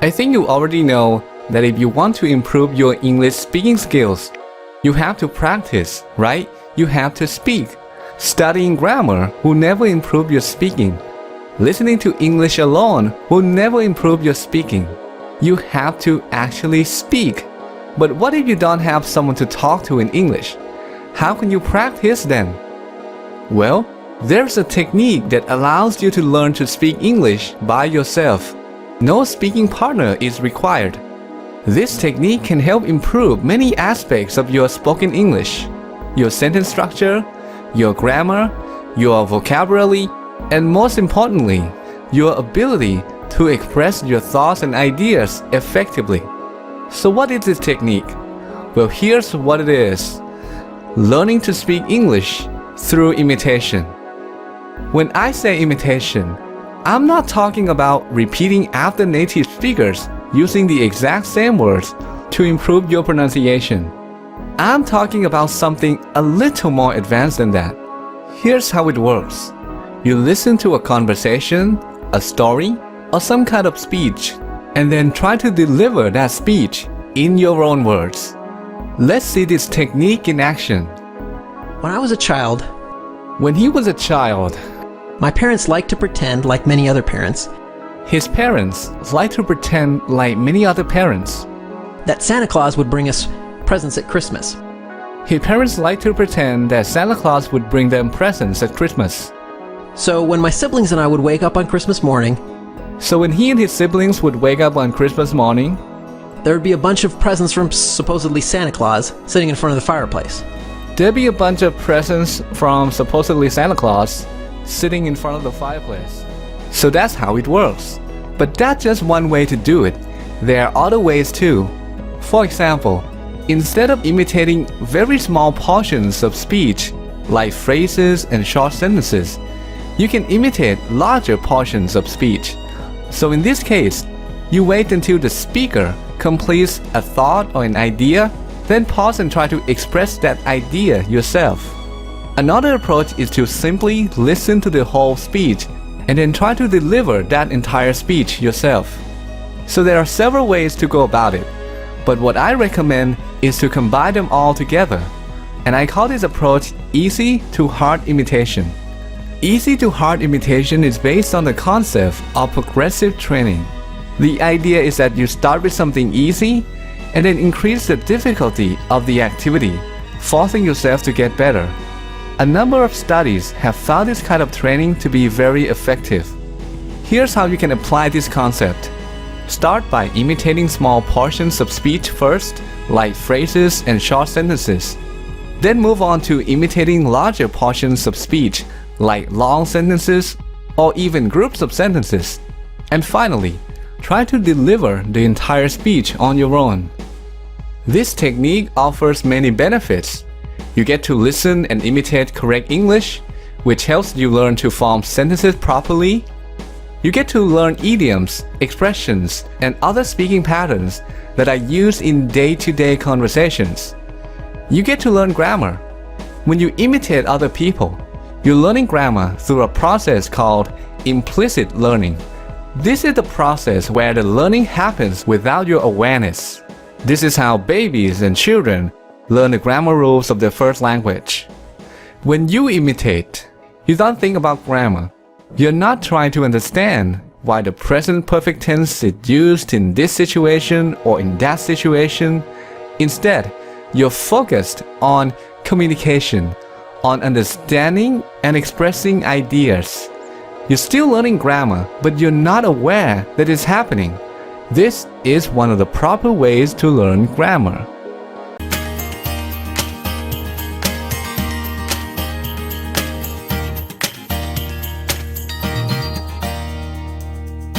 I think you already know that if you want to improve your English speaking skills, you have to practice, right? You have to speak. Studying grammar will never improve your speaking. Listening to English alone will never improve your speaking. You have to actually speak. But what if you don't have someone to talk to in English? How can you practice then? Well, there's a technique that allows you to learn to speak English by yourself. No speaking partner is required. This technique can help improve many aspects of your spoken English: your sentence structure, your grammar, your vocabulary, and most importantly, your ability to express your thoughts and ideas effectively. So what is this technique? Well, here's what it is. Learning to speak English through imitation. When I say imitation, I'm not talking about repeating after native speakers using the exact same words to improve your pronunciation. I'm talking about something a little more advanced than that. Here's how it works. You listen to a conversation, a story, or some kind of speech, and then try to deliver that speech in your own words. Let's see this technique in action. When I was a child, When he was a child, my parents liked to pretend like many other parents his parents liked to pretend like many other parents. that Santa Claus would bring us presents at Christmas. His parents liked to pretend that Santa Claus would bring them presents at Christmas. So when my siblings and I would wake up on Christmas morning, So when he and his siblings would wake up on Christmas morning, there would be a bunch of presents from supposedly Santa Claus sitting in front of the fireplace. there'd be a bunch of presents from supposedly Santa Claus sitting in front of the fireplace. So that's how it works. But that's just one way to do it. There are other ways too. For example, instead of imitating very small portions of speech, like phrases and short sentences, you can imitate larger portions of speech. So in this case, you wait until the speaker completes a thought or an idea, then pause and try to express that idea yourself. Another approach is to simply listen to the whole speech and then try to deliver that entire speech yourself. So there are several ways to go about it, but what I recommend is to combine them all together. And I call this approach easy to hard imitation. Easy to hard imitation is based on the concept of progressive training. The idea is that you start with something easy and then increase the difficulty of the activity, forcing yourself to get better. A number of studies have found this kind of training to be very effective. Here's how you can apply this concept. Start by imitating small portions of speech first, like phrases and short sentences. Then move on to imitating larger portions of speech, like long sentences or even groups of sentences. And finally, try to deliver the entire speech on your own. This technique offers many benefits. You get to listen and imitate correct English, which helps you learn to form sentences properly. You get to learn idioms, expressions, and other speaking patterns that are used in day-to-day conversations. You get to learn grammar. When you imitate other people, you're learning grammar through a process called implicit learning. This is the process where the learning happens without your awareness. This is how babies and children learn the grammar rules of their first language. When you imitate, you don't think about grammar. You're not trying to understand why the present perfect tense is used in this situation or in that situation. Instead, you're focused on communication, on understanding and expressing ideas. You're still learning grammar, but you're not aware that it's happening. This is one of the proper ways to learn grammar.